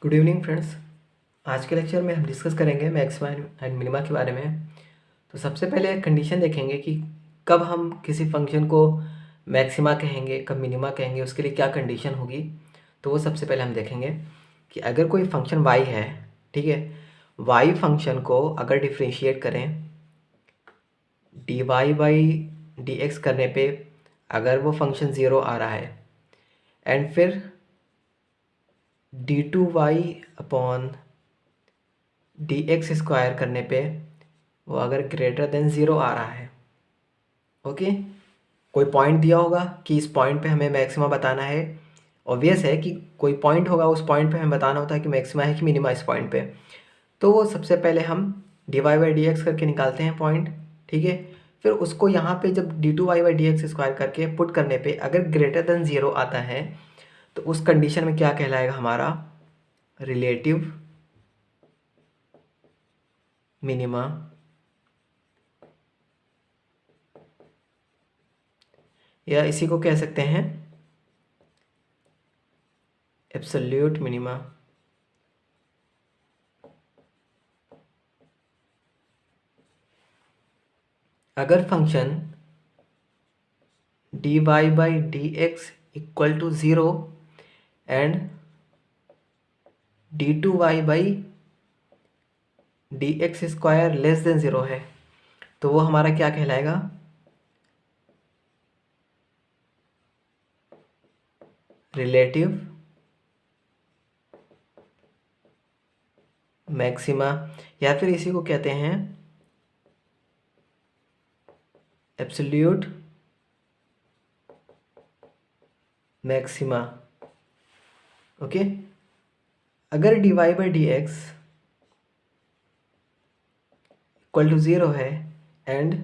Good evening friends. आज के lecture में हम डिस्कस करेंगे मैक्सिमा एंड मिनिमा के बारे में। तो सबसे पहले कंडीशन देखेंगे कि कब हम किसी फंक्शन को मैक्सिमा कहेंगे, कब मिनिमा कहेंगे, उसके लिए क्या कंडीशन होगी। तो वो सबसे पहले हम देखेंगे कि अगर कोई फंक्शन y है, ठीक है, y फंक्शन को अगर डिफ्रेंशिएट करें dy बाई dx करने पे अगर वो फंक्शन ज़ीरो आ रहा है एंड फिर d2y अपॉन dx स्क्वायर करने पे वो अगर ग्रेटर देन ज़ीरो आ रहा है, ओके। कोई पॉइंट दिया होगा कि इस पॉइंट पे हमें मैक्सिमा बताना है। ऑब्वियस है कि कोई पॉइंट होगा, उस पॉइंट पे हमें बताना होता है कि मैक्सिमा है कि मिनिमा इस पॉइंट पे। तो वो सबसे पहले हम d Y by D x करके निकालते हैं पॉइंट, ठीक है। फिर उसको यहाँ पे जब d two Y by D x square करके पुट करने पे अगर ग्रेटर देन ज़ीरो आता है तो उस कंडीशन में क्या कहलाएगा हमारा रिलेटिव मिनिमा, या इसी को कह सकते हैं एब्सोल्यूट मिनिमा। अगर function d Y by D x equal to zero and D two Y by D x square less than zero है तो वो हमारा क्या कहलाएगा रिलेटिव मैक्सिमा, या फिर इसी को कहते हैं एब्सोल्यूट मैक्सिमा, ओके। अगर D Y by D x equal to zero है and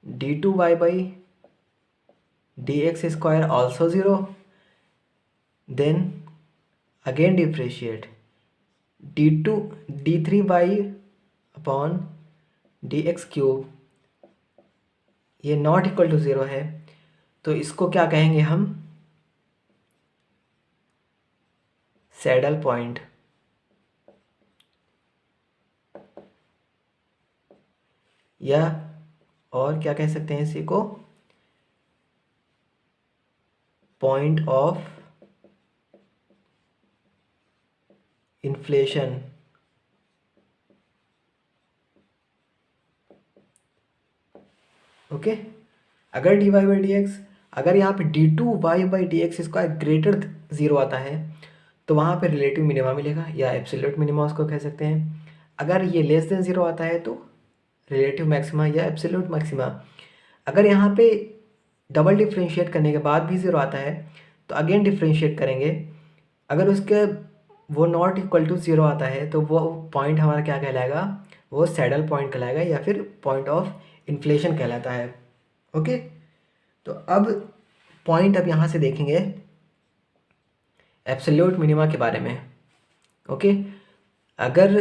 D two Y by D x square also zero, then again differentiate D three Y upon D X cube, ये not equal to zero है तो इसको क्या कहेंगे हम saddle point, या और क्या कह सकते हैं इसी को पॉइंट ऑफ इन्फ्लेशन, ओके। अगर D Y by D x, अगर यहाँ पे d two Y by D x square greater zero आता है तो वहाँ पे रिलेटिव मिनिमा मिलेगा या एब्सोल्यूट मिनिमा उसको कह सकते हैं। अगर ये लेस देन ज़ीरो आता है तो रिलेटिव मैक्सिमा या एब्सोल्यूट मैक्सिमा। अगर यहाँ पे डबल डिफ्रेंशिएट करने के बाद भी ज़ीरो आता है तो अगेन डिफ्रेंशिएट करेंगे, अगर उसके वो नॉट इक्वल टू ज़ीरो आता है तो वो पॉइंट हमारा क्या कहलाएगा, वो सैडल पॉइंट कहलाएगा या फिर पॉइंट ऑफ इन्फ्लेशन कहलाता है, ओके। तो अब पॉइंट अब यहाँ से देखेंगे एब्सोल्यूट मिनिमा के बारे में, ओके। अगर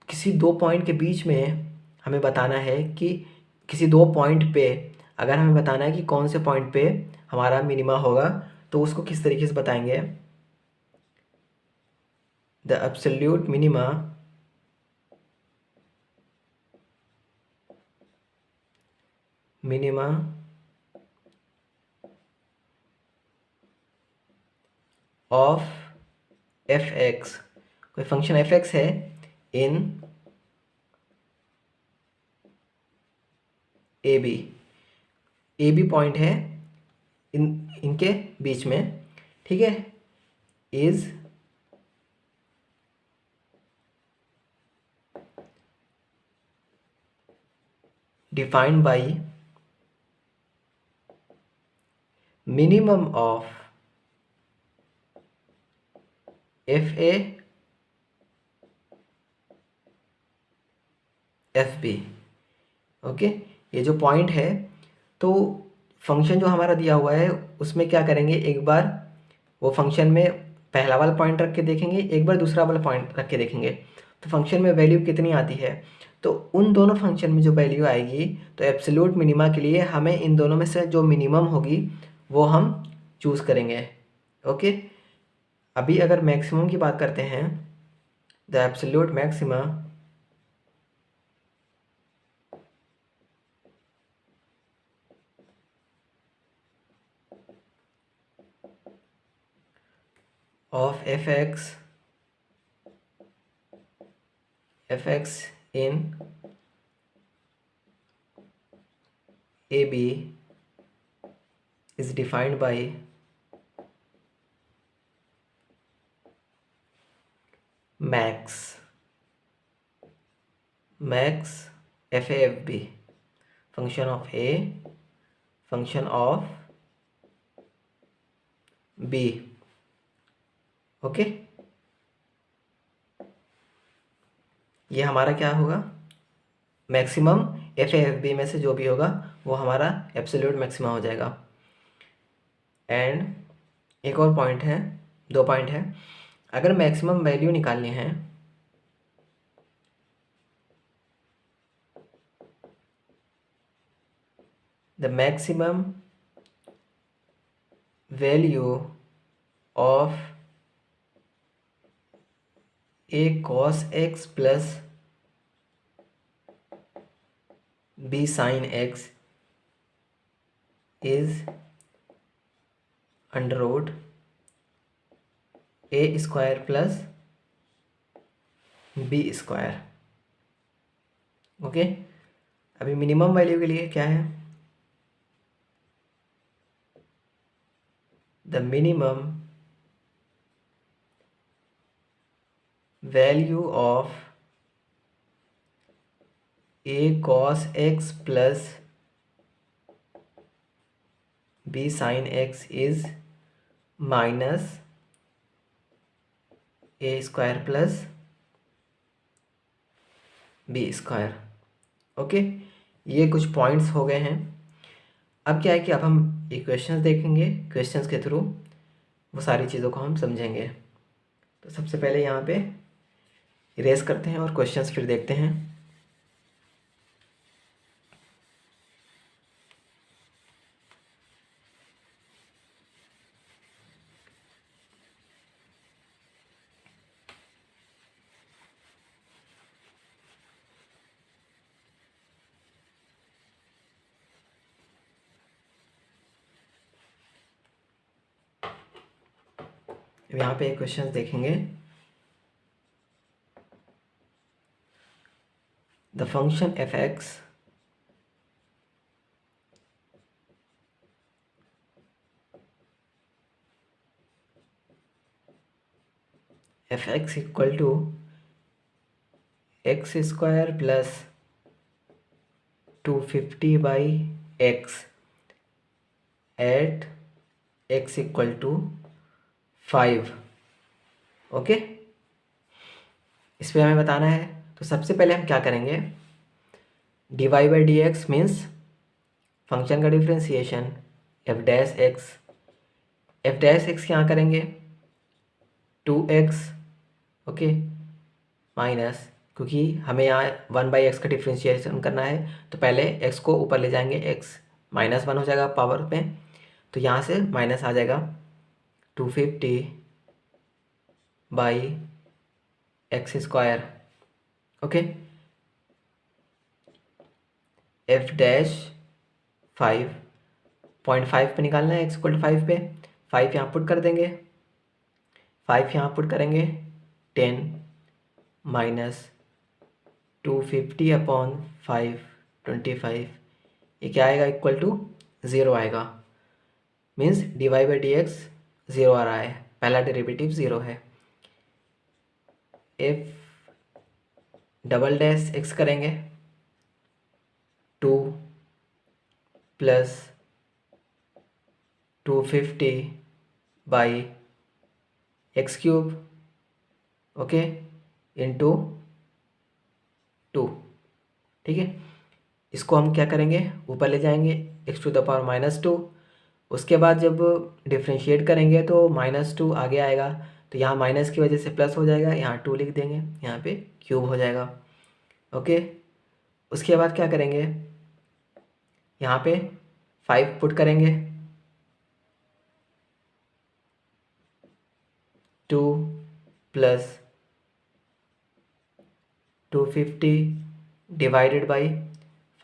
किसी दो पॉइंट के बीच में हमें बताना है कि किसी दो पॉइंट पे अगर हमें बताना है कि कौन से पॉइंट पे हमारा मिनिमा होगा तो उसको किस तरीके से बताएंगे, the absolute minima of F x, कोई फंक्शन एफ एक्स है इन ए बी पॉइंट है इनके बीच में, ठीक है, is defined by minimum of f a f b, okay. ये जो पॉइंट है तो फंक्शन जो हमारा दिया हुआ है उसमें क्या करेंगे, एक बार वो फंक्शन में पहला वाला पॉइंट रख के देखेंगे, एक बार दूसरा वाला पॉइंट रख के देखेंगे तो फंक्शन में वैल्यू कितनी आती है। तो उन दोनों फंक्शन में जो वैल्यू आएगी तो एब्सोल्यूट मिनिमा के लिए हमें इन दोनों में से जो मिनिमम होगी वो हम चूज़ करेंगे, ओके। अभी अगर मैक्सिमम की बात करते हैं, the absolute maxima of fx in AB is defined by max FAFB, function of A, function of B. Okay, ये हमारा क्या होगा, मैक्सिमम FAFB में से जो भी होगा वो हमारा एब्सोल्यूट मैक्सिमा हो जाएगा। एंड एक और पॉइंट है, 2 पॉइंट है, अगर मैक्सिमम वैल्यू निकालनी है the maximum value of A cos x plus B sin x is under root A square plus B square. Okay, अभी मिनिमम वैल्यू के लिए क्या है, the minimum value of A cos x plus B sin x is minus A square plus B square. Okay, ये कुछ points हो गए हैं। अब क्या है कि अब हम इक्वेशंस देखेंगे, क्वेश्चंस के थ्रू वो सारी चीज़ों को हम समझेंगे। तो सबसे पहले यहाँ पे इरेज करते हैं और क्वेश्चंस फिर देखते हैं। यहाँ पे क्वेश्चंस देखेंगे। The function f x equal to x square plus 250 by x at x equal to 5। Okay, इस पर हमें बताना है। तो सबसे पहले हम क्या करेंगे, d Y by D x means function का डिफ्रेंसिएशन एफ डैश एक्स यहाँ करेंगे 2x, ओके, माइनस, क्योंकि हमें यहाँ 1/x का डिफ्रेंशिएशन करना है तो पहले x को ऊपर ले जाएंगे, x -1 हो जाएगा पावर में, तो यहाँ से माइनस आ जाएगा 250 by x square. Okay, F dash 5.5 पे निकालना है, x इक्वल टू 5 पे, 5 यहाँ पुट कर देंगे, 5 यहाँ पुट करेंगे, 10 माइनस 250 अपॉन 5 25, ये क्या आएगा, इक्वल टू 0 आएगा। Means d Y by D x 0 आ रहा है, पहला डेरिवेटिव 0 है। एफ डबल डैश एक्स करेंगे 2 plus 250 by x cube, okay, into 2। ठीक है, इसको हम क्या करेंगे, ऊपर ले जाएंगे x टू द पावर -2। उसके बाद जब डिफ्रेंशिएट करेंगे तो -2 आगे आएगा, तो यहाँ माइनस की वजह से प्लस हो जाएगा, यहाँ 2 लिख देंगे, यहाँ पे क्यूब हो जाएगा। ओके, उसके बाद क्या करेंगे, यहाँ पे 5 पुट करेंगे, 2 plus 250 divided by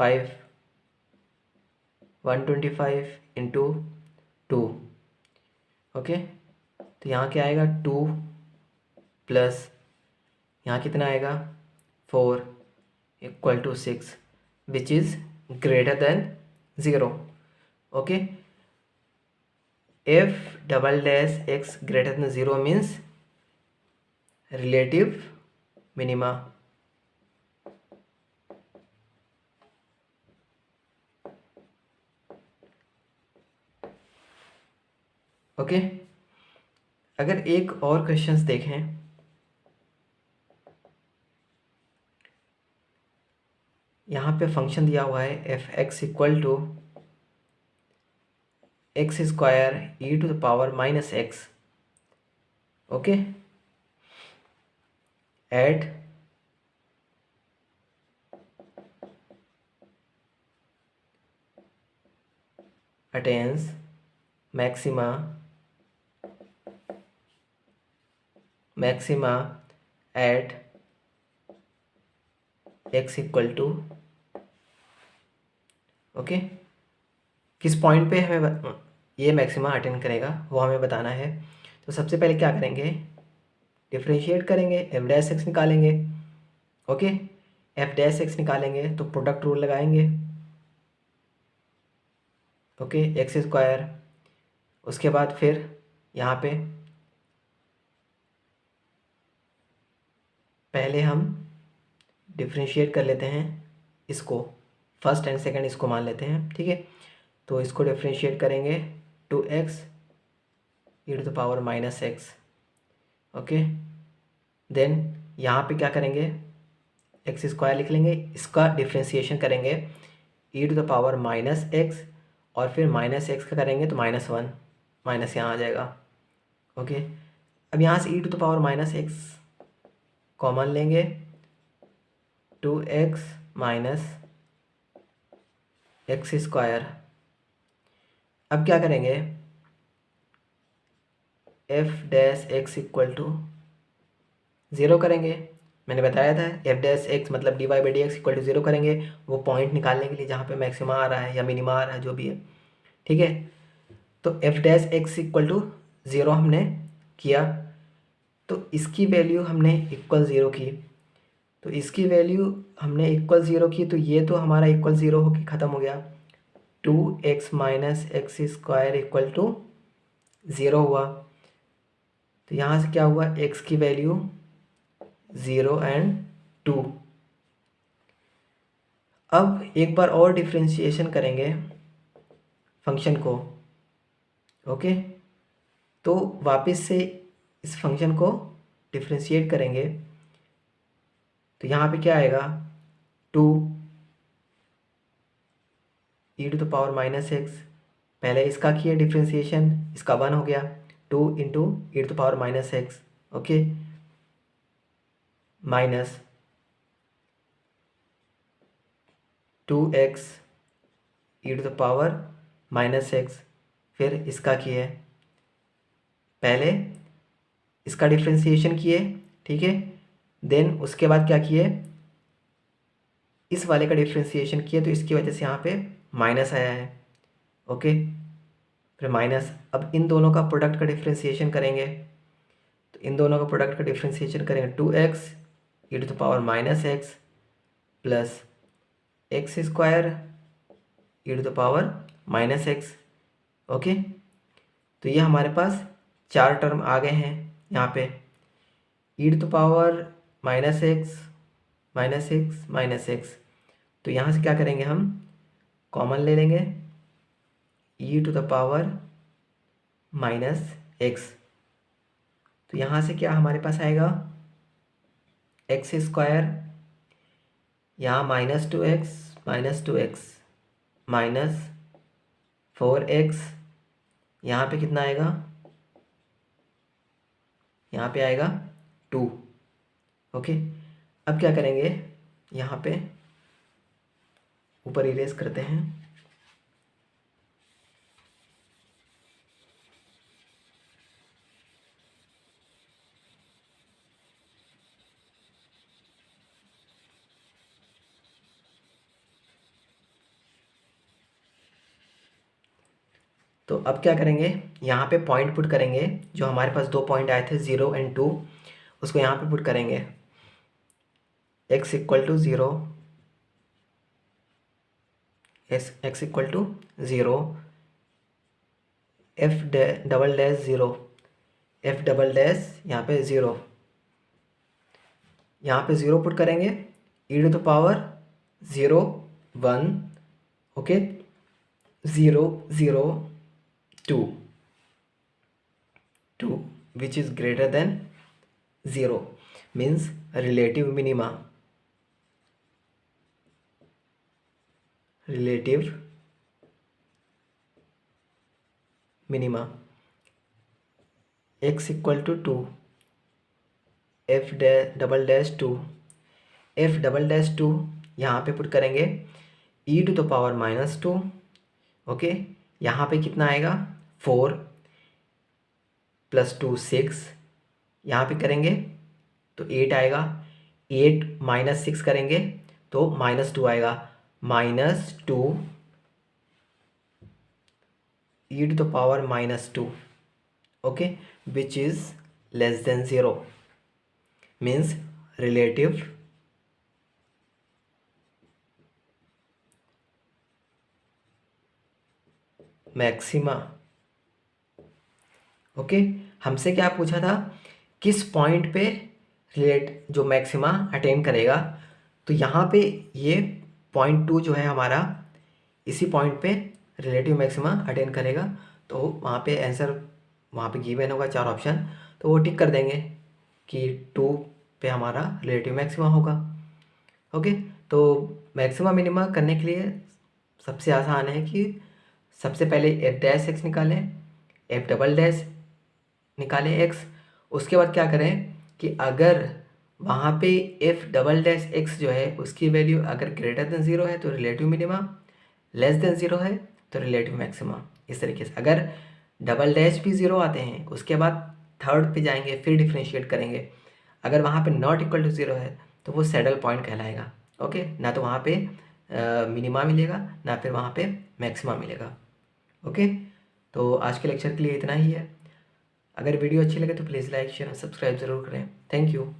5, 125 into 2। Okay, तो यहाँ क्या आएगा 2 प्लस यहाँ कितना आएगा 4 equal to 6 which is greater than 0। Okay, if double dash x greater than 0 means relative minima। Okay, अगर एक और क्वेश्चंस देखें, यहाँ पे फंक्शन दिया हुआ है f x equal to x square e to the power minus x. Okay, at attains maxima at x equal to. Okay, किस पॉइंट पे हमें ये मैक्सिमा अटेंड करेगा वो हमें बताना है। तो सबसे पहले क्या करेंगे, डिफ्रेंशिएट करेंगे, एफ डैश एक्स निकालेंगे। ओके, एफ डैश एक्स निकालेंगे तो प्रोडक्ट रूल लगाएंगे। ओके, एक्स स्क्वायर, उसके बाद फिर यहाँ पे पहले हम डिफ्रेंशिएट कर लेते हैं इसको, फर्स्ट एंड सेकंड इसको मान लेते हैं, ठीक है। तो इसको डिफ्रेंशिएट करेंगे 2x E to the power minus x. Okay, then यहाँ पे क्या करेंगे, एक्स स्क्वायर लिख लेंगे, इसका डिफ्रेंशिएशन करेंगे E to the power minus X, और फिर माइनस एक्स का करेंगे तो -1, माइनस यहाँ आ जाएगा। ओके, अब यहाँ से E to the power minus X common लेंगे, 2x माइनस एक्स स्क्वायर। अब क्या करेंगे, F dash x equal to 0 करेंगे। मैंने बताया था एफ डैश एक्स मतलब D Y by D x equal to 0 करेंगे, वो पॉइंट निकालने के लिए जहाँ पे मैक्सिमा आ रहा है या मिनिमा आ रहा है, जो भी है, ठीक है। तो f dash x equal to 0 हमने किया, तो इसकी वैल्यू हमने इक्वल 0 की, तो इसकी वैल्यू हमने इक्वल 0 की, तो ये तो हमारा इक्वल 0 होकर ख़त्म हो गया। 2x minus x square equal to 0 हुआ, तो यहाँ से क्या हुआ, x की वैल्यू 0 एंड 2। अब एक बार और डिफ्रेंशिएशन करेंगे फंक्शन को। ओके, तो वापस से इस फंक्शन को डिफ्रेंशिएट करेंगे, तो यहाँ पे क्या आएगा, 2 E to the power minus X, पहले इसका किया डिफ्रेंशिएशन, इसका 1 हो गया, 2 into E to the power minus x. Okay, minus 2x E to the power minus X, फिर इसका किए, पहले इसका डिफ्रेंशिएशन किए, ठीक है, देन उसके बाद क्या किए, इस वाले का डिफ्रेंशिएशन किए, तो इसकी वजह से यहाँ पे माइनस आया है। ओके, फिर माइनस, अब इन दोनों का प्रोडक्ट का डिफ्रेंशिएशन करेंगे, तो इन दोनों का प्रोडक्ट का डिफ्रेंशिएशन करेंगे 2x E to the power minus x plus x square e to the power minus x. Okay, तो ये हमारे पास 4 टर्म आ गए हैं यहाँ पे, E to the power minus X minus X minus X, तो यहाँ से क्या करेंगे, हम कॉमन ले लेंगे E to the power minus X, तो यहाँ से क्या हमारे पास आएगा, एक्स स्क्वायर, यहाँ -2x माइनस 4x, यहाँ पे कितना आएगा, यहाँ पे आएगा 2। ओके, अब क्या करेंगे, यहाँ पे ऊपर इरेज करते हैं, तो अब क्या करेंगे, यहाँ पे पॉइंट पुट करेंगे, जो हमारे पास 2 पॉइंट आए थे 0 एंड 2, उसको यहाँ पे पुट करेंगे। x equal to 0, x equal to 0, f double dash 0, f double dash यहाँ पे 0, यहाँ पे 0 पुट करेंगे, e to the power 0 1, okay, 0 0 2 2 which is greater than 0 means relative minima, relative minima, x equal to 2, f double dash 2, f double dash 2 यहाँ पे put करेंगे e to the power -2, okay, यहाँ पे कितना आएगा 4 + 2 6, यहाँ पे करेंगे तो 8 आएगा, 8 -6 करेंगे तो -2 आएगा, -2 e to the power -2, okay, which is less than 0 means relative maxima, okay. हमसे क्या पूछा था, किस पॉइंट पे रिलेट जो मैक्सिमा अटेन करेगा, तो यहाँ पे ये पॉइंट 2 जो है हमारा, इसी पॉइंट पे रिलेटिव मैक्सिमा अटेन करेगा, तो वहाँ पे आंसर वहाँ पे गिवन होगा 4 ऑप्शन, तो वो टिक कर देंगे कि 2 पे हमारा रिलेटिव मैक्सिमा होगा, ओके। तो मैक्सिमा मिनिमा करने के लिए सबसे आसान है कि सबसे पहले एफ डैश एक्स निकालें, एफ डबल डैश निकालें एक्स, उसके बाद क्या करें कि अगर वहाँ पे एफ डबल डैश एक्स जो है उसकी वैल्यू अगर ग्रेटर देन 0 है तो रिलेटिव मिनिमा, लेस देन 0 है तो रिलेटिव मैक्सिमा। इस तरीके से अगर डबल डैश भी 0 आते हैं उसके बाद थर्ड पे जाएंगे, फिर डिफ्रेंशिएट करेंगे, अगर वहाँ पे नॉट इक्वल टू 0 है तो वो सैडल पॉइंट कहलाएगा, ओके। ना तो वहाँ पे मिनिमा मिलेगा ना फिर वहाँ पे मैक्सिमा मिलेगा, ओके। तो आज के लेक्चर के लिए इतना ही है। अगर वीडियो अच्छी लगे तो प्लीज़ लाइक शेयर और सब्सक्राइब ज़रूर करें। Thank you.